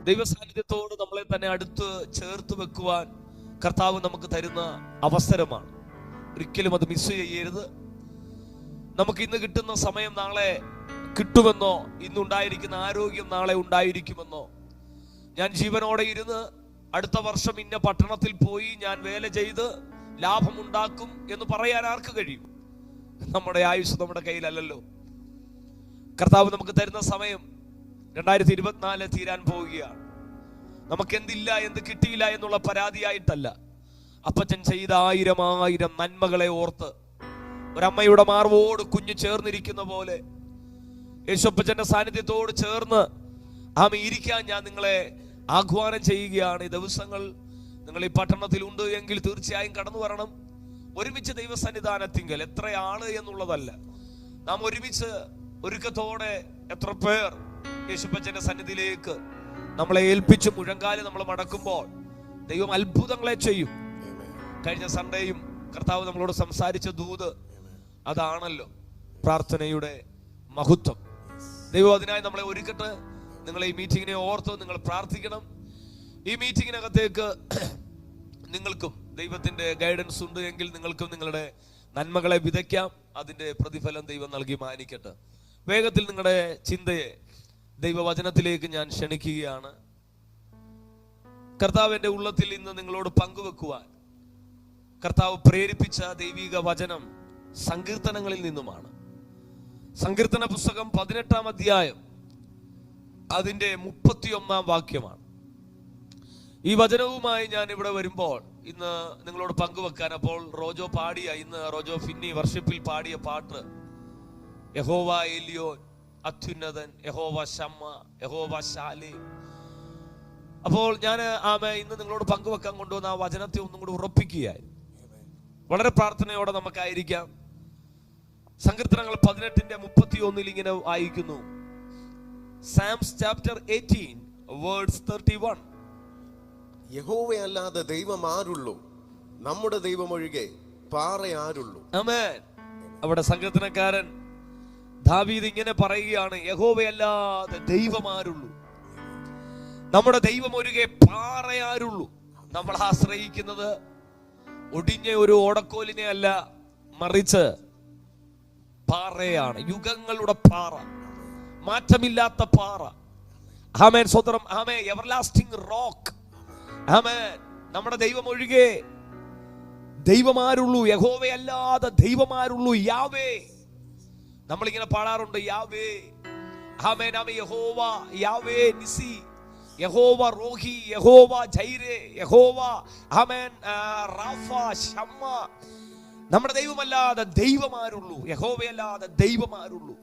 ദൈവസാന്നിധ്യത്തോട് നമ്മളെ തന്നെ അടുത്ത് ചേർത്ത് വെക്കുവാൻ കർത്താവ് നമുക്ക് തരുന്ന അവസരമാണ്. ഒരിക്കലും അത് മിസ് ചെയ്യരുത്. നമുക്ക് ഇന്ന് കിട്ടുന്ന സമയം നാളെ കിട്ടുമെന്നോ, ഇന്നുണ്ടായിരിക്കുന്ന ആരോഗ്യം നാളെ ഉണ്ടായിരിക്കുമെന്നോ, ഞാൻ ജീവനോടെ ഇരുന്ന് അടുത്ത വർഷം ഇന്ന പട്ടണത്തിൽ പോയി ഞാൻ വേല ചെയ്ത് ലാഭമുണ്ടാക്കും എന്ന് പറയാൻ ആർക്ക് കഴിയും? നമ്മുടെ ആയുസ് നമ്മുടെ കയ്യിലല്ലല്ലോ. കർത്താവ് നമുക്ക് തരുന്ന സമയം 2024 തീരാൻ പോവുകയാണ്. നമുക്ക് എന്തില്ല, എന്ത് കിട്ടിയില്ല എന്നുള്ള പരാതിയായിട്ടല്ല, അപ്പച്ചൻ ചെയ്ത 1000 നന്മകളെ ഓർത്ത് ഒരമ്മയുടെ മാർവോട് കുഞ്ഞ് ചേർന്നിരിക്കുന്ന പോലെ യേശുപ്പച്ചന്റെ സാന്നിധ്യത്തോട് ചേർന്ന് ഇരിക്കാൻ ഞാൻ നിങ്ങളെ ആഹ്വാനം ചെയ്യുകയാണ്. ഈ ദിവസങ്ങൾ നിങ്ങൾ ഈ പട്ടണത്തിൽ ഉണ്ട് എങ്കിൽ തീർച്ചയായും കടന്നു വരണം. ഒരുമിച്ച് ദൈവസന്നിധാനത്തിങ്കൽ എത്ര ആള് എന്നുള്ളതല്ല, നാം ഒരുമിച്ച് ഒരുക്കത്തോടെ എത്ര പേർ യേശുപ്പച്ചന്റെ സന്നിധിയിലേക്ക് നമ്മളെ ഏൽപ്പിച്ച് മുഴങ്കാല് നമ്മൾ മടക്കുമ്പോൾ ദൈവം അത്ഭുതങ്ങളെ ചെയ്യും. കഴിഞ്ഞ സൺഡേയും കർത്താവ് നമ്മളോട് സംസാരിച്ച ദൂത് അതാണല്ലോ, പ്രാർത്ഥനയുടെ മഹത്വം. ദൈവം അതിനായി നമ്മളെ ഒരുക്കട്ടെ. നിങ്ങൾ ഈ മീറ്റിങ്ങിനെ ഓർത്ത് നിങ്ങൾ പ്രാർത്ഥിക്കണം. ഈ മീറ്റിങ്ങിനകത്തേക്ക് നിങ്ങൾക്കും ദൈവത്തിന്റെ ഗൈഡൻസ് ഉണ്ട് എങ്കിൽ നിങ്ങൾക്കും നിങ്ങളുടെ നന്മകളെ വിതയ്ക്കാം. അതിന്റെ പ്രതിഫലം ദൈവം നൽകി മാനിക്കട്ടെ. വേഗത്തിൽ നിങ്ങളുടെ ചിന്തയെ ദൈവവചനത്തിലേക്ക് ഞാൻ ക്ഷണിക്കുകയാണ്. കർത്താവിന്റെ ഉള്ളത്തിൽ ഇന്ന് നിങ്ങളോട് പങ്കുവെക്കുവാൻ കർത്താവ് പ്രേരിപ്പിച്ച ദൈവിക വചനം സങ്കീർത്തനങ്ങളിൽ നിന്നുമാണ്. സങ്കീർത്തന പുസ്തകം 18-ാം അധ്യായം അതിന്റെ 31-ാം വാക്യമാണ്. ഈ വചനവുമായി ഞാൻ ഇവിടെ വരുമ്പോൾ ഇന്ന് നിങ്ങളോട് പങ്കുവെക്കാൻ, അപ്പോൾ റോജോ പാടിയ, ഇന്ന് റോജോ ഫിന്നി വർഷിപ്പിൽ പാടിയ പാട്ട് യഹോവ എലിയോൻ അത്യുന്നതൻ, യഹോവ ശമ്മ, യഹോവ ശാലി. അപ്പോൾ ഞാൻ ഇന്ന് നിങ്ങളോട് പങ്കുവെക്കാൻ കൊണ്ടുവന്ന ആ വചനത്തെ ഒന്നും കൂടി ഉറപ്പിക്കുകയായി. വളരെ പ്രാർത്ഥനയോടെ നമുക്കായിരിക്കാം. സങ്കീർത്തനങ്ങൾ 18-ന്റെ 31 ഇങ്ങനെ വായിക്കുന്നു. Psalms chapter 18 verse 31. യഹോവയല്ലാതെ ദൈവം ആരുള്ളൂ? നമ്മുടെ ദൈവം ഒഴികെ പാറ ആരുള്ളൂ? ആമേൻ. അവിടെ സങ്കീർത്തനക്കാരൻ ദാവീദ് ഇങ്ങനെ പറയുകയാണ്, യഹോവയല്ലാതെ ദൈവം ആരുള്ളൂ? നമ്മുടെ ദൈവം ഒഴികെ പാറ ആരുള്ളൂ? നമ്മൾ ആശ്രയിക്കുന്നത് ഒടിഞ്ഞ ഒരു ഓടക്കോലിനെ അല്ല, മറിച്ച് പാറയാണ്. യുഗങ്ങളുടെ പാറ, മാറ്റമില്ലാത്ത പാറ. ആമേൻ, സ്വതന്ത്രം. ആമേൻ. Everlasting rock. ആമേൻ. നമ്മുടെ ദൈവം ഒഴികെ ദൈവമാരുള്ളൂ? യഹോവയല്ലാതെ ദൈവമാരുള്ളൂ? യാവേ. നമ്മളിങ്ങനെ പാടാറുണ്ട്, യാവേ. ആമേൻ. ആമേൻ. യഹോവ യാവേ നിസി, യഹോവ റോഹി, യഹോവ ജൈരേ, യഹോവ ആമേൻ റാഫ ശമ്മ. നമ്മുടെ ദൈവമല്ലാതെ ദൈവമാരുള്ളൂ? യഹോവയല്ലാതെ ദൈവമാരുള്ളൂ?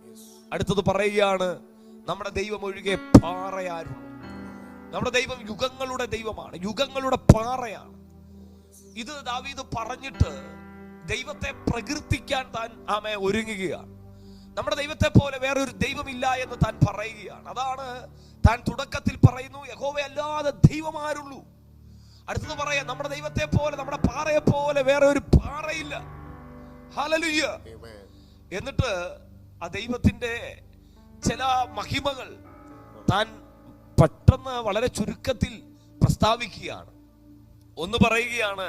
അടുത്തത് പറയുകയാണ്, നമ്മുടെ ദൈവം ഒഴികെ പാറയാരുള്ളൂ? നമ്മുടെ ദൈവം യുഗങ്ങളുടെ ദൈവമാണ്, യുഗങ്ങളുടെ പാറയാണ്. ഇത് ദാവീദ് പറഞ്ഞിട്ട് ദൈവത്തെ പ്രകീർത്തിക്കാൻ താൻ ഒരുങ്ങുകയാണ്. നമ്മുടെ ദൈവത്തെ പോലെ വേറൊരു ദൈവമില്ല എന്ന് താൻ പറയുകയാണ്. അതാണ് താൻ തുടക്കത്തിൽ പറയുന്നു, യഹോവയല്ലാതെ ദൈവമാരുള്ളൂ. അടുത്തത് പറയാം, നമ്മുടെ ദൈവത്തെ പോലെ, നമ്മുടെ പാറയെ പോലെ വേറെ ഒരു പാറയില്ല. ഹല്ലേലൂയ. എന്നിട്ട് ആ ദൈവത്തിന്റെ ചില മഹിമകൾ താൻ പെട്ടെന്ന് വളരെ ചുരുക്കത്തിൽ പ്രസ്താവിക്കുകയാണ്. ഒന്ന് പറയുകയാണ്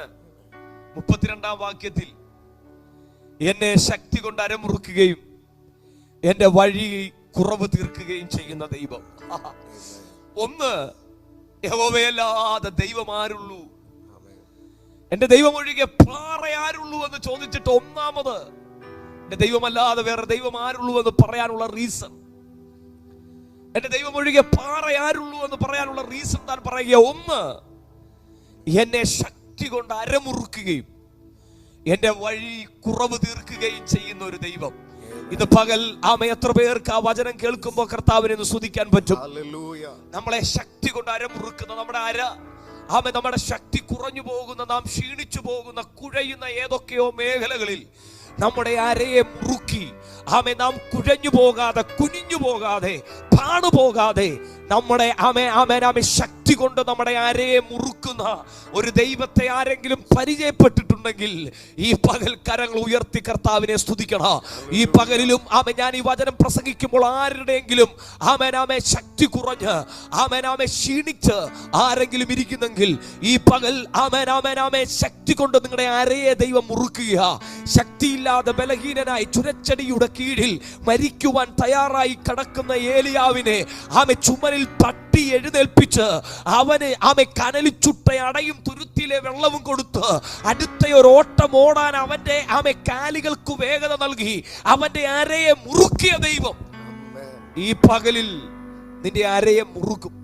32-ാം വാക്യത്തിൽ, എന്നെ ശക്തി കൊണ്ട് അരമുറുക്കുകയും എന്റെ വഴി കുറവ് തീർക്കുകയും ചെയ്യുന്ന ദൈവം. ഒന്ന്, യഹോവയല്ലാതെ ദൈവമാരുള്ളൂ? എന്റെ ദൈവം ഒഴികെ പാറയാരുള്ളൂ എന്ന് ചോദിച്ചിട്ട് ഒന്നാമത് എന്റെ ദൈവമല്ലാതെ വേറെ ദൈവം ആരുള്ളൂ എന്ന് പറയാനുള്ള റീസൺ, എന്റെ ദൈവം ഒഴികെ പാറയാരുള്ളൂ എന്ന് പറയാനുള്ള റീസൺ താൻ പറയുക. ഒന്ന്, എന്നെ ശക്തി കൊണ്ട് അരമുറുക്കുകയും എന്റെ വഴി കുറവ് തീർക്കുകയും ചെയ്യുന്ന ഒരു ദൈവം. ഇത് പകൽ എത്ര പേർക്ക് ആ വചനം കേൾക്കുമ്പോൾ കർത്താവിനെ ഒന്ന് സ്തുതിക്കാൻ പറ്റും? നമ്മളെ ശക്തി കൊണ്ട് അരമുറുക്കുന്ന, നമ്മുടെ ശക്തി കുറഞ്ഞു പോകുന്ന, നാം ക്ഷീണിച്ചു പോകുന്ന, കുഴയുന്ന ഏതൊക്കെയോ മേഖലകളിൽ നമ്മുടെ അരയെ മുറുക്കി നാം കുഴഞ്ഞു പോകാതെ, കുനിഞ്ഞു പോകാതെ, താണു പോകാതെ നമ്മുടെ ശക്തി കൊണ്ട് നമ്മുടെ അരയെ മുറുക്കുന്ന മുറുക്കുന്ന ഒരു ദൈവത്തെ ആരെങ്കിലും പരിചയപ്പെട്ടിട്ടുണ്ടെങ്കിൽ ഈ പകൽ കരങ്ങൾ ഉയർത്തി കർത്താവിനെ സ്തുതിക്കണം. ഈ പകലിലും ഞാൻ ഈ വചനം പ്രസംഗിക്കുമ്പോൾ ആരുടെയെങ്കിലും ശക്തി കുറഞ്ഞ് ക്ഷീണിച്ച് ആരെങ്കിലും ഇരിക്കുന്നെങ്കിൽ ഈ പകൽ ശക്തി കൊണ്ട് നിങ്ങളുടെ അരയെ ദൈവം മുറുക്കുക. ശക്തിയില്ലാതെ ബലഹീനനായി ചുരച്ചടിയുടെ കീഴിൽ മരിക്കുവാൻ തയ്യാറായി കിടക്കുന്ന ഏലിയാവിനെ ചുമലിൽ തട്ടി എഴുന്നേൽപ്പിച്ച് അവനെ കനലിൽ ചുട്ട അടയും തുരുത്തിയിലെ വെള്ളവും കൊടുത്ത് അടുത്ത ഒരു ഓട്ടം ഓടാൻ അവന്റെ കാലുകൾക്ക് വേഗത നൽകി അവന്റെ അരയെ മുറുക്കിയ ദൈവം ഈ പകലിൽ നിന്റെ അരയെ മുറുക്കും.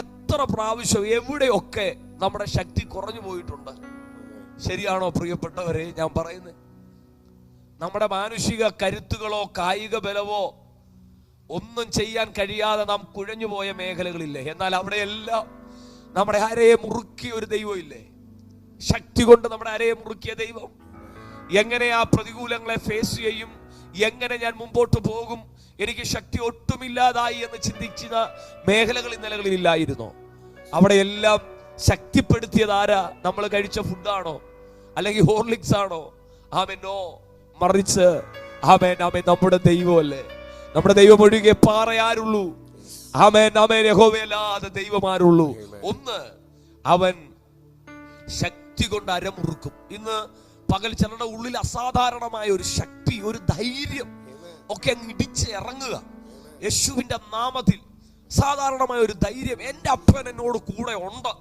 എത്ര പ്രാവശ്യം എവിടെയൊക്കെ നമ്മുടെ ശക്തി കുറഞ്ഞു പോയിട്ടുണ്ട്. ശരിയാണോ പ്രിയപ്പെട്ടവരെ ഞാൻ പറയുന്നത്? നമ്മുടെ മാനുഷിക കരുത്തുകളോ കായിക ബലമോ ഒന്നും ചെയ്യാൻ കഴിയാതെ നാം കുഴഞ്ഞുപോയ മേഖലകളില്ലേ? എന്നാൽ അവിടെയെല്ലാം നമ്മുടെ അരയെ മുറുക്കിയ ഒരു ദൈവം ഇല്ലേ? ശക്തി കൊണ്ട് നമ്മുടെ അരയെ മുറുക്കിയ ദൈവം. എങ്ങനെ ആ പ്രതികൂലങ്ങളെ ഫേസ് ചെയ്യും, എങ്ങനെ ഞാൻ മുമ്പോട്ട് പോകും, എനിക്ക് ശക്തി ഒട്ടുമില്ലാതായി എന്ന് ചിന്തിക്കുന്ന മേഖലകൾ ഇന്നലകളിൽ ഇല്ലായിരുന്നോ? അവിടെയെല്ലാം ശക്തിപ്പെടുത്തിയത് ആരാ? നമ്മൾ കഴിച്ച ഫുഡാണോ അല്ലെങ്കിൽ ഹോർലിക്സ് ആണോ? നോ, മറിച്ച് നമ്മുടെ ദൈവമല്ലേ. നമ്മുടെ ദൈവം ഒഴികെ പാറയാരുള്ളൂ? യഹോവയല്ലാതെ ദൈവമാരുള്ളൂ. ഒന്ന്, അവൻ ശക്തി കൊണ്ട് അരമുറുക്കും. ഇന്ന് പകൽ ചിലരുടെ ഉള്ളിൽ അസാധാരണമായ ഒരു ശക്തി, ഒരു ധൈര്യം ഒക്കെ അങ്ങ് ഇടിച്ച് ഇറങ്ങുക യേശുവിന്റെ നാമത്തിൽ. സാധാരണമായ ഒരു ധൈര്യം, എൻ്റെ അപ്പൻ എന്നോട് കൂടെ ഉണ്ട്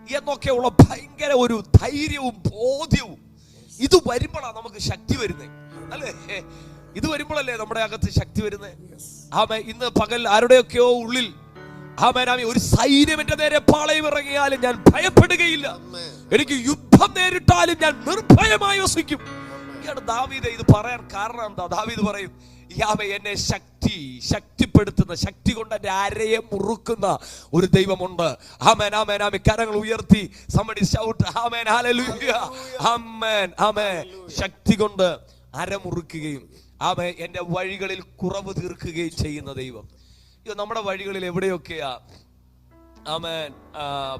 എന്നൊക്കെയുള്ള ഭയങ്കര ഒരു ധൈര്യവും ബോധ്യവും. ഇത് വരുമ്പോഴാണ് നമുക്ക് ശക്തി വരുന്നത്, അല്ലേ? ഇത് വരുമ്പോഴല്ലേ നമ്മുടെ അകത്ത് ശക്തി വരുന്നത്. ഇന്ന് പകൽ ആരുടെയൊക്കെയോ ഉള്ളിൽ ഒരു സൈന്യം എന്റെ നേരെ പാളയം ഇറങ്ങിയാലും ഞാൻ ഭയപ്പെടുകയില്ല, എനിക്ക് യുദ്ധം നേരിട്ടാലും ഞാൻ നിർഭയമായി വസിക്കും. ദാവീദ് ഇത് പറയാൻ കാരണം എന്താ? ദാവീദ് പറയും, എന്നെ ശക്തിപ്പെടുത്തുന്ന, ശക്തി കൊണ്ട് എന്റെ അരയെ മുറുക്കുന്ന ഒരു ദൈവമുണ്ട്. ആമേൻ, ആമേൻ, ആമേൻ. കരങ്ങൾ ഉയർത്തി somebody shout ആമേൻ, ഹല്ലേലൂയ, ആമേൻ, ആമേൻ. ശക്തി കൊണ്ട് അരമുറുക്കുകയും എന്റെ വഴികളിൽ കുറവ് തീർക്കുകയും ചെയ്യുന്ന ദൈവം. നമ്മുടെ വഴികളിൽ എവിടെയൊക്കെയാ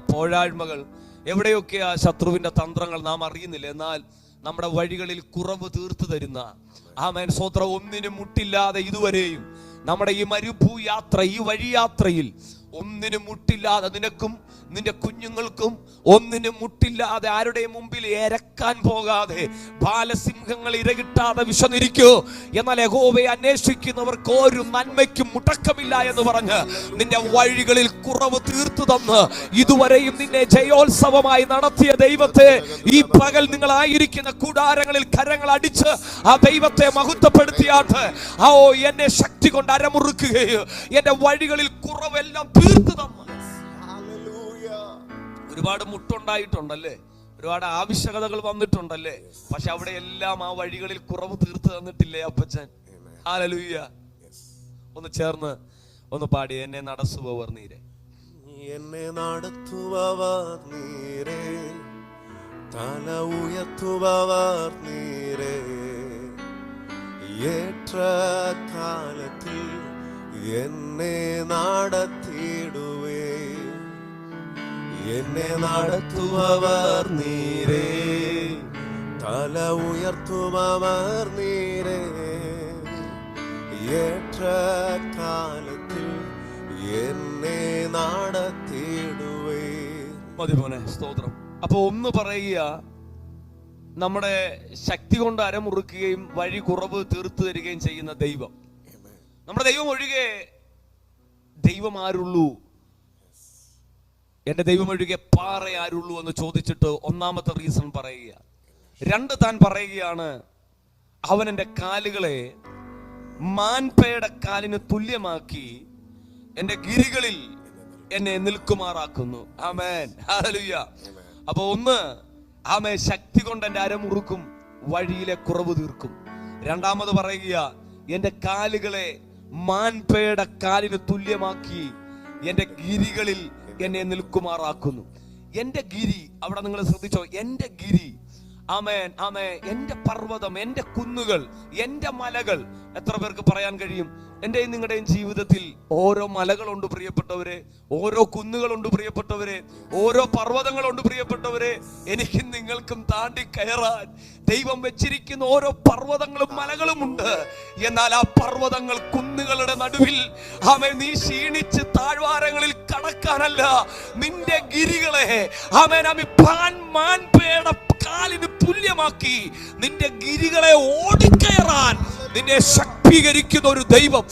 പോഴാഴ്മകൾ, എവിടെയൊക്കെയാ ശത്രുവിന്റെ തന്ത്രങ്ങൾ നാം അറിയുന്നില്ല. എന്നാൽ നമ്മുടെ വഴികളിൽ കുറവ് തീർത്തു തരുന്ന സ്വത്രം ഒന്നിനും മുട്ടില്ലാതെ ഇതുവരെയും നമ്മുടെ ഈ മരുഭൂയാത്ര, ഈ വഴിയാത്രയിൽ ഒന്നിനും മുട്ടില്ലാതെ നിനക്കും നിന്റെ കുഞ്ഞുങ്ങൾക്കും ഒന്നിനും മുട്ടില്ലാതെ ആരുടെയും മുമ്പിൽ എരക്കാൻ പോകാതെ ബാലസിംഹങ്ങൾ ഇരകിട്ടാതെ വിശന്നിരിക്കൂ. എന്നാൽ യഹോവയെ അന്വേഷിക്കുന്നവർക്ക് ഒരു നന്മയ്ക്കും മുടക്കമില്ല എന്ന് പറഞ്ഞ് നിന്റെ വഴികളിൽ കുറവ് തീർത്തു തന്ന് ഇതുവരെയും നിന്നെ ജയോത്സവമായി നടത്തിയ ദൈവത്തെ ഈ പകൽ നിങ്ങളായിരിക്കുന്ന കൂടാരങ്ങളിൽ കരങ്ങൾ അടിച്ച് ആ ദൈവത്തെ മഹത്വപ്പെടുത്തിയാട്ട് എന്നെ ശക്തി കൊണ്ട് അരമുറുക്കുകയും എന്റെ വഴികളിൽ കുറവെല്ലാം തീർത്തു തന്നു. ഒരുപാട് മുട്ടുണ്ടായിട്ടുണ്ടല്ലേ, ഒരുപാട് ആവശ്യകതകൾ വന്നിട്ടുണ്ടല്ലേ, പക്ഷെ അവിടെ എല്ലാം ആ വഴികളിൽ കുറവ് തീർത്തു തന്നിട്ടില്ലേ അപ്പച്ചൻ? ഹല്ലേലൂയ. ഒന്ന് ചേർന്ന് ഒന്ന് പാടി, എന്നെ നടത്തുവവർ നീരെ, എന്നെ നടത്തുവവർ നീരെ, തല ഉയർത്തുവവർ നീരെ, ഏற்ற കാലത്തിൽ എന്നെ നടത്തിയിടുവേ, എന്നെ നടത്തുവവർ നീരേ, തല ഉയർത്തുവവർ നീരേ, ഏற்ற കാലത്തിൽ എന്നെ നടത്തിയിടുവേ. മതി മോനെ, സ്തോത്രം. അപ്പൊ ഒന്ന് പറയുക, നമ്മുടെ ശക്തി കൊണ്ട് അരമുറുക്കുകയും വഴി കുറവ് തീർത്തു തരികയും ചെയ്യുന്ന ദൈവം. നമ്മുടെ ദൈവം ഒഴികെ ദൈവം ആരുള്ളൂ? എന്റെ ദൈവം ഒഴികെ പാറ ആരുള്ളൂ എന്ന് ചോദിച്ചിട്ട് ഒന്നാമത്തെ റീസൺ പറയുക. രണ്ട്, താൻ പറയുകയാണ്, അവൻ എന്റെ കാലുകളെ മാൻപേയുടെ കാലിന് തുല്യമാക്കി എന്റെ ഗിരികളിൽ എന്നെ നിൽക്കുമാറാക്കുന്നു. ആമേൻ, ഹല്ലേലൂയ. അപ്പൊ ഒന്ന്, ശക്തി കൊണ്ട് എന്റെ അരമുറുക്കും, വഴിയിലെ കുറവ് തീർക്കും. രണ്ടാമത് പറയുക, എന്റെ കാലുകളെ മാൻപേയുടെ കാലിന് തുല്യമാക്കി എന്റെ ഗിരികളിൽ എന്നെ നിൽക്കുമാറാക്കുന്നു. എന്റെ ഗിരി, അവിടെ നിങ്ങൾ ശ്രദ്ധിച്ചോ, എന്റെ ഗിരി ആമേൻ ആമേൻ, എന്റെ പർവ്വതം, എന്റെ കുന്നുകൾ, എന്റെ മലകൾ. എത്ര പേർക്ക് പറയാൻ കഴിയും? എന്റെയും നിങ്ങളുടെയും ജീവിതത്തിൽ ഓരോ മലകളുണ്ട് പ്രിയപ്പെട്ടവരെ, ഓരോ കുന്നുകളുണ്ട് പ്രിയപ്പെട്ടവരെ, ഓരോ പർവ്വതങ്ങളുണ്ട് പ്രിയപ്പെട്ടവരെ. എനിക്കും നിങ്ങൾക്കും താണ്ടി കയറാൻ ദൈവം വെച്ചിരിക്കുന്ന ഓരോ പർവ്വതങ്ങളും മലകളും ഉണ്ട്. എന്നാൽ ആ പർവ്വതങ്ങൾ, കുന്നുകളുടെ നടുവിൽ ആമേൻ നീ ക്ഷീണിച്ച് താഴ്വാരങ്ങളിൽ കടക്കാനല്ല, നിന്റെ ഗിരികളെ ആമേൻ ആമേൻ മാൻപേട കാലിന് തുല്യമാക്കി നിന്റെ ഗിരികളെ ഓടിക്കയറാൻ നിന്നെ ശക്തീകരിക്കുന്ന ഒരു ദൈവം.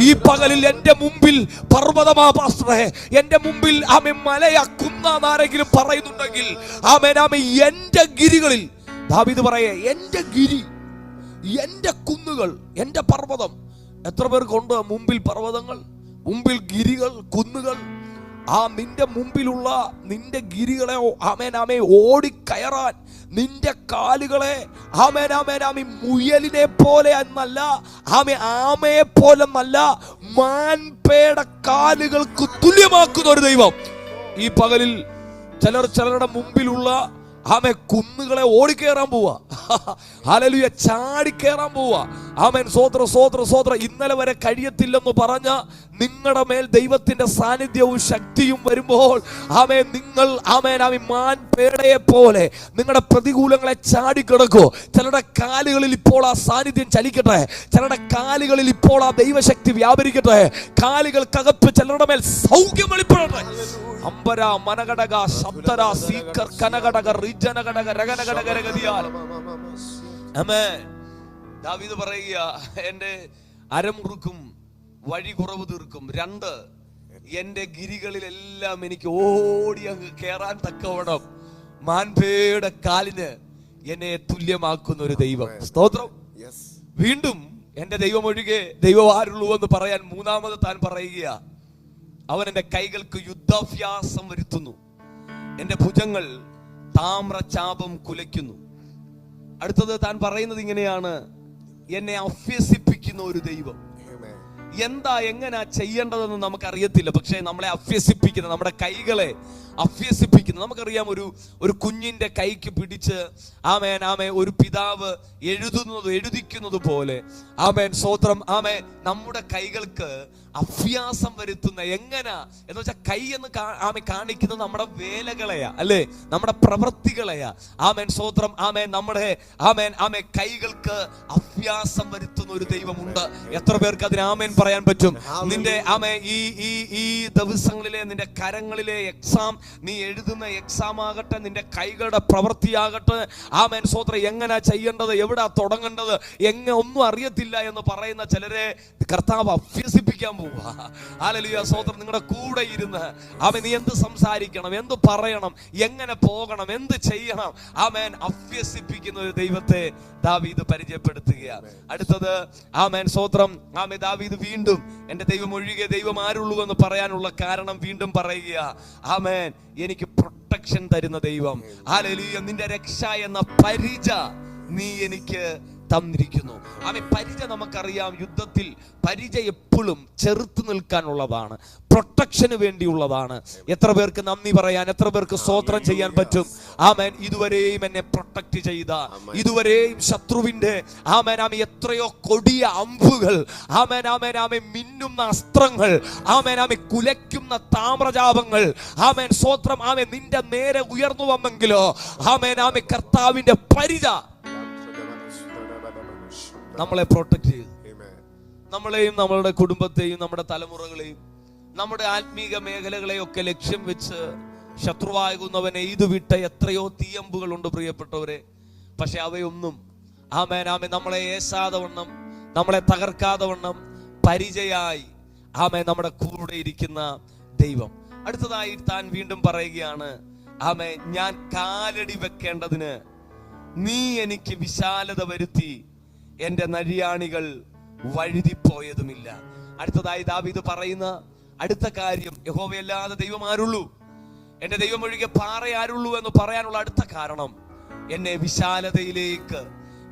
ഈ പകലിൽ എന്റെ മുമ്പിൽ പർവ്വതമാ പാസ്റ്ററേ, എന്റെ മുമ്പിൽ ആമേൻ മലയാക്കുന്നാരെങ്കിലും പറയുന്നുണ്ടെങ്കിൽ ആമേൻ ആമേൻ എന്റെ ഗിരികളിൽ, ദാവീദ് പറയേ, എന്റെ ഗിരി, എന്റെ കുന്നുകൾ, എന്റെ പർവ്വതം. എത്ര പേർക്കുണ്ട് മുമ്പിൽ പർവ്വതങ്ങൾ, മുമ്പിൽ ഗിരികൾ, കുന്നുകൾ? ആ നിന്റെ മുമ്പിലുള്ള നിന്റെ ഗിരികളെ ആമേൻ ആമേൻ ഓടിക്കയറാൻ നിന്റെ കാലുകളെ ആമേൻ ആമേൻ ആമേൻ മുയലിനെ പോലെ എന്നല്ല, ആമയെ പോലെ എന്നല്ല, മാൻപേട കാലുകൾക്ക് തുല്യമാക്കുന്ന ഒരു ദൈവം. ഈ പകലിൽ ചിലരുടെ മുമ്പിലുള്ള ആമേൻ കുന്നുകളെ ഓടിക്കേറാൻ പോവാ. ഹല്ലേലൂയ, ചാടിക്കേറാൻ പോവാ. ആമേൻ, സ്വോത്ര. ഇന്നലെ വരെ കഴിയത്തില്ലെന്ന് പറഞ്ഞ നിങ്ങളുടെ മേൽ ദൈവത്തിന്റെ സാന്നിധ്യവും ശക്തിയും വരുമ്പോൾ ആമേൻ നിങ്ങൾ ആമേൻ ആമേൻ മാൻപേടയെ പോലെ നിങ്ങളുടെ പ്രതികൂലങ്ങളെ ചാടിക്കിടക്കോ. ചിലരുടെ കാലുകളിൽ ഇപ്പോൾ ആ സാന്നിധ്യം ചലിക്കട്ടെ, ചിലരുടെ കാലുകളിൽ ഇപ്പോൾ ആ ദൈവശക്തി വ്യാപരിക്കട്ടെ, കാലുകൾക്കകത്ത് ചിലരുടെ മേൽ സൗഖ്യം വെളിപ്പെടട്ടെ. അമ്പര മനഘടക ശബ്ദര സീക്കർ കനഘടക റിജനഘടക രഗനഘടക രഗതിയാൽ. ആമേൻ. ദാവീദ് പറയുക, എന്റെ അരമുറുക്കും വഴി കുറവ് തീർക്കും. 2, എന്റെ ഗിരികളിലെല്ലാം എനിക്ക് ഓടി അങ്ങ് കേറാൻ തക്കവണ്ണം മാൻപേയുടെ കാലിന് എന്നെ തുല്യമാക്കുന്ന ഒരു ദൈവം. സ്തോത്രം. വീണ്ടും എന്റെ ദൈവം ഒഴികെ ദൈവം ആരുള്ളൂ എന്ന് പറയാൻ മൂന്നാമത് താൻ പറയുക, അവൻ എന്റെ കൈകൾക്ക് യുദ്ധാഭ്യാസം വരുത്തുന്നു, എന്റെ ഭുജങ്ങൾ താമ്രചാപം കുലയ്ക്കുന്നു. അടുത്തത് താൻ പറയുന്നത് ഇങ്ങനെയാണ്, എന്നെ അഭ്യസിപ്പിക്കുന്ന ഒരു ദൈവം. എങ്ങനാ ചെയ്യേണ്ടതെന്ന് നമുക്കറിയത്തില്ല, പക്ഷെ നമ്മളെ അഭ്യസിപ്പിക്കുന്ന, നമ്മുടെ കൈകളെ അഭ്യസിപ്പിക്കുന്നു. നമുക്കറിയാം, ഒരു കുഞ്ഞിന്റെ കൈക്ക് പിടിച്ച് ആമേൻ ആമേൻ ഒരു പിതാവ് എഴുതിക്കുന്നത് പോലെ ആമേൻ സ്വോത്രം ആമേൻ നമ്മുടെ കൈകൾക്ക് അഭ്യാസം വരുത്തുന്ന. എങ്ങനാ എന്ന് വെച്ചാൽ കൈ എന്ന് ആമേൻ കാണിക്കുന്നത് നമ്മുടെ വേലകളെയാ, അല്ലേ, നമ്മുടെ പ്രവൃത്തികളെയാ. ആമേൻ സ്വോത്രം ആമേൻ നമ്മുടെ ആമേൻ ആമേൻ കൈകൾക്ക് അഭ്യാസം വരുത്തുന്ന ഒരു ദൈവമുണ്ട്. എത്ര പേർക്ക് അതിന് ആമേൻ പറയാൻ പറ്റും? നിന്റെ ആമേൻ ഈ ദിവസങ്ങളിലെ നിന്റെ കരങ്ങളിലെ എക്സാം, നീ എഴുതുന്ന എക്സാം ആകട്ടെ, നിന്റെ കൈകളുടെ പ്രവൃത്തിയാകട്ടെ, ആമേൻ സ്വോത്രം എങ്ങനാ ചെയ്യേണ്ടത്, എവിടാ തുടങ്ങേണ്ടത്, ഒന്നും അറിയത്തില്ല എന്ന് പറയുന്ന ചിലരെ കർത്താവ് അഭ്യസിപ്പിക്കാൻ പോവാ. ഹല്ലേലൂയ, സ്വോത്രം. നിങ്ങളുടെ കൂടെ ഇരുന്ന് ആമേൻ നീ എന്ത് സംസാരിക്കണം, എന്ത് പറയണം, എങ്ങനെ പോകണം, എന്ത് ചെയ്യണം, ആമേൻ അഭ്യസിപ്പിക്കുന്ന ഒരു ദൈവത്തെ ദാവീദ് പരിചയപ്പെടുത്തുകയാണ്. അടുത്തത് ആമേൻ സ്വോത്രം ആമേൻ ദാവീദ് വീണ്ടും എന്റെ ദൈവം ഒഴികെ ദൈവം ആരുള്ളൂ എന്ന് പറയാനുള്ള കാരണം വീണ്ടും പറയുക, ആമേൻ എനിക്ക് പ്രൊട്ടക്ഷൻ തരുന്ന ദൈവം. ഹല്ലേലൂയ, നിന്റെ രക്ഷ എന്ന പരിച നീ എനിക്ക് തന്നിരിക്കുന്നു. ആമേൻ. പരിച നമുക്കറിയാം, യുദ്ധത്തിൽ പരിച എപ്പോഴും ചെറുത്ത് നിൽക്കാനുള്ളതാണ്, പ്രൊട്ടക്ഷന് വേണ്ടിയുള്ളതാണ്. എത്ര പേർക്ക് നന്ദി പറയാൻ, എത്ര പേർക്ക് സ്തോത്രം ചെയ്യാൻ പറ്റും? ആമേൻ. ഇതുവരെയും എന്നെ പ്രൊട്ടക്ട് ചെയ്ത, ഇതുവരെയും ശത്രുവിന്റെ ആമേൻ ആമേൻ എത്രയോ കൊടിയ അമ്പുകൾ, ആമേൻ ആമേൻ ആമേൻ മിന്നുന്ന അസ്ത്രങ്ങൾ, ആമേൻ ആമേൻ കുലയ്ക്കുന്ന താമ്രജാപങ്ങൾ, ആമേൻ സ്തോത്രം ആമേൻ നിന്റെ നേരെ ഉയർന്നു വന്നെങ്കിലോ ആമേൻ ആമേൻ കർത്താവിന്റെ പരിച നമ്മളെ പ്രൊട്ടക്ട് ചെയ്തു. നമ്മളെയും നമ്മളുടെ കുടുംബത്തെയും നമ്മുടെ തലമുറകളെയും നമ്മുടെ ആത്മീക മേഖലകളെയും ഒക്കെ ലക്ഷ്യം വെച്ച് ശത്രുവാകുന്നവനെ എയ്തുവിട്ട എത്രയോ തീയമ്പുകളുണ്ട് പ്രിയപ്പെട്ടവരെ. പക്ഷെ അവയൊന്നും ആമേൻ ആമേൻ നമ്മളെ ഏശാതെ വണ്ണം, നമ്മളെ തകർക്കാതെ വണ്ണം പരിചയായി ആമേൻ നമ്മുടെ കൂടെ ഇരിക്കുന്ന ദൈവം. അടുത്തതായി താൻ വീണ്ടും പറയുകയാണ്, ആമേൻ ഞാൻ കാലടി വെക്കേണ്ടതിന് നീ എനിക്ക് വിശാലത വരുത്തി, എന്റെ നരിയാണികൾ വഴുതിപ്പോയതുമില്ല. അടുത്തതായി ദാവീദ് പറയുന്ന അടുത്ത കാര്യം, യഹോവയല്ലാതെ ദൈവം ആരുള്ളൂ, എന്റെ ദൈവം ഒഴികെ പാറ ആരുള്ളൂ എന്ന് പറയാനുള്ള അടുത്ത കാരണം, എന്നെ വിശാലതയിലേക്ക്,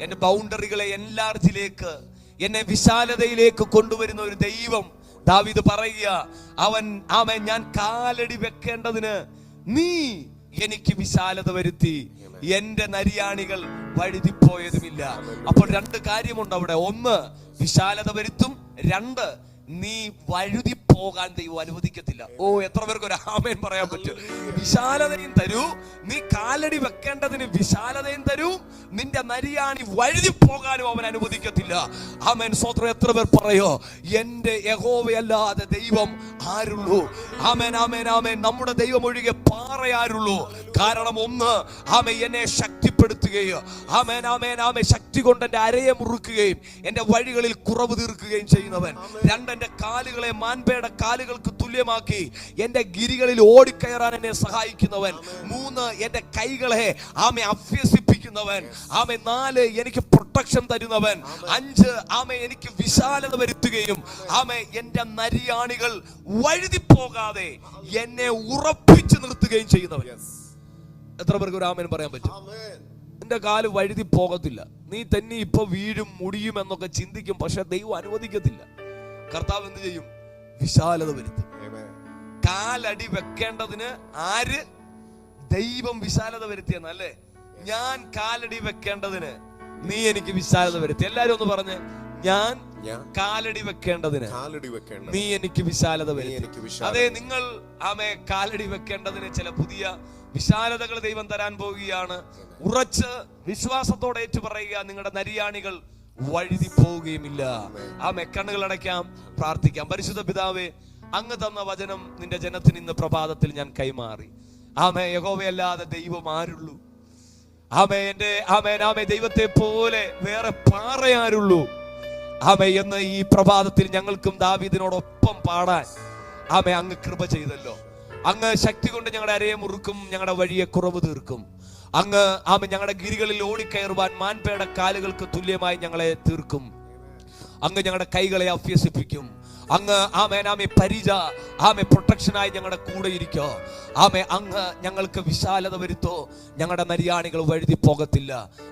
എന്റെ ബൗണ്ടറികളെ എൻലാർജിലേക്ക്, എന്നെ വിശാലതയിലേക്ക് കൊണ്ടുവരുന്ന ഒരു ദൈവം. ദാവീദ് പറയുക, ആമേൻ ഞാൻ കാലടി വെക്കേണ്ടതിന് നീ എനിക്ക് വിശാലത വരുത്തി, എന്റെ നരിയാണികൾ വഴുതിപ്പോയതുമില്ല. അപ്പോൾ രണ്ട് കാര്യമുണ്ട് അവിടെ. ഒന്ന്, വിശാലത വരുത്തും. രണ്ട്, നീ വഴുതി പോകാൻ ദൈവം അനുവദിക്കത്തില്ല. ഓ, എത്ര പേർക്ക് ഒരു ആമേൻ പറയാൻ പറ്റും? വിശാലതയും തരൂ, നീ കാലടി വെക്കേണ്ടതിന് വിശാലതയും തരൂ, നിന്റെ നരിയാണി വഴുതി പോകാനും അവൻ അനുവദിക്കത്തില്ല. ആമേൻ, സ്തോത്രം. എത്ര പേർ പറയോ, എന്റെ യഹോവയല്ലാതെ ദൈവം ആരുള്ളൂ? ആമേൻ, ആമേൻ, ആമേൻ. നമ്മുടെ ദൈവം ഒഴികെ പാറയാരുള്ളൂ? കാരണം ഒന്ന്, ആമേൻ, എന്നെ ശക്തിപ്പെടുത്തുകയും, ആമേൻ, ആമേൻ, ആമേൻ, ശക്തി കൊണ്ട് എന്റെ അരയെ മുറുക്കുകയും എന്റെ വഴികളിൽ കുറവ് തീർക്കുകയും ചെയ്യുന്നവൻ. രണ്ട്, എന്റെ കാലുകളെ മാൻപേയുടെ കാലുകൾക്ക് തുല്യമാക്കി എന്റെ ഗിരികളിൽ ഓടിക്കയറാൻ എന്നെ സഹായിക്കുന്നവൻ. മൂന്ന്, എന്റെ കൈകളെ ആമേ അഭ്യസിപ്പിക്കുന്നവൻ. ആമേ, നാല്, എനിക്ക് പ്രൊട്ടക്ഷൻ തരുന്നവൻ. അഞ്ച്, ആമേ, എനിക്ക് വിശാലത വരുത്തുകയും ആമേ എന്റെ നരിയാണികൾ വഴുതി പോകാതെ എന്നെ ഉറപ്പിച്ചു നിർത്തുകയും ചെയ്യുന്നവൻ. എത്ര പേർക്ക് ഒരു ആമേൻ പറയാൻ പറ്റും? നിന്റെ കാല് വഴുതി പോകത്തില്ല. നീ തന്നെ ഇപ്പൊ വീഴും മുടിയും എന്നൊക്കെ ചിന്തിക്കും, പക്ഷെ ദൈവം അനുവദിക്കത്തില്ല. കർത്താവ് എന്ത് ചെയ്യും? വിശാലത വരുത്തും. കാലടി വെക്കേണ്ടതിന് ആര്? ദൈവം വിശാലത വരുത്തിയെന്നല്ലേ? ഞാൻ കാലടി വെക്കേണ്ടതിന് നീ എനിക്ക് വിശാലത വരുത്തി. എല്ലാരും ഒന്ന് പറഞ്ഞ്, ഞാൻ കാലടി വെക്കേണ്ടതിന് നീ എനിക്ക് വിശാലത വരുത്തി. അതെ, നിങ്ങൾ ആമേ കാലടി വെക്കേണ്ടതിന് ചില പുതിയ വിശാലതകൾ ദൈവം തരാൻ പോവുകയാണ്. ഉറച്ച് വിശ്വാസത്തോടെ ഏറ്റു പറയുക, നിങ്ങളുടെ നരിയാണികൾ വഴുതി പോവുകയുമില്ല. ആമേ, കണ്ണുകൾ അടയ്ക്കാം, പ്രാർത്ഥിക്കാം. പരിശുദ്ധ പിതാവേ, അങ്ങ് തന്ന വചനം നിന്റെ ജനത്തിന് ഇന്ന് പ്രഭാതത്തിൽ ഞാൻ കൈമാറി. ആമേ, യഹോവയല്ലാതെ ദൈവം ആരുള്ളൂ? ആമേ, എന്റെ ആമേൻ, ആമേ, ദൈവത്തെ പോലെ വേറെ പാറയാരുള്ളൂ? ആമേ, എന്ന് ഈ പ്രഭാതത്തിൽ ഞങ്ങൾക്കും ദാവീദിനോടൊപ്പം പാടാൻ ആമേ അങ്ങ് കൃപ ചെയ്തല്ലോ. അങ്ങ് ശക്തി കൊണ്ട് ഞങ്ങളുടെ അരയെ മുറുക്കും, ഞങ്ങളുടെ വഴിയെ കുറവ് തീർക്കും. അങ്ങ് ആമേ ഞങ്ങളുടെ ഗിരികളിൽ ഓടിക്കയറുവാൻ മാൻപേയുടെ കാലുകൾക്ക് തുല്യമായി ഞങ്ങളെ തീർക്കും. അങ്ങ് ഞങ്ങളുടെ കൈകളെ അഭ്യസിപ്പിക്കും. അങ്ങ് ആമേൻ, ആമേ, പരിച ആമേ പ്രൊട്ടക്ഷനായി ഞങ്ങളുടെ കൂടെ ഇരിക്കോ. ആമേ, അങ്ങ് ഞങ്ങൾക്ക് വിശാലത വരുത്തോ, ഞങ്ങളുടെ നരിയാണികൾ വഴുതി പോകത്തില്ല.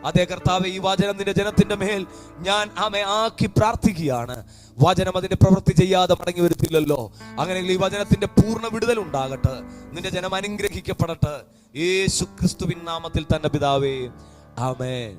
അതേ കർത്താവേ, ഈ വചനം നിന്റെ ജനത്തിന്റെ മേൽ ഞാൻ ആമേ ആക്കി പ്രാർത്ഥിക്കുകയാണ്. വചനം അതിന്റെ പ്രവൃത്തി ചെയ്യാതെ മടങ്ങി വരുത്തില്ലല്ലോ. അങ്ങനെയെങ്കിൽ ഈ വചനത്തിന്റെ പൂർണ്ണ വിടുതൽ ഉണ്ടാകട്ടെ. നിന്റെ ജനം അനുഗ്രഹിക്കപ്പെടട്ടെ. യേശു ക്രിസ്തുവിൻ നാമത്തിൽ തന്നെ പിതാവേ, ആമേൻ.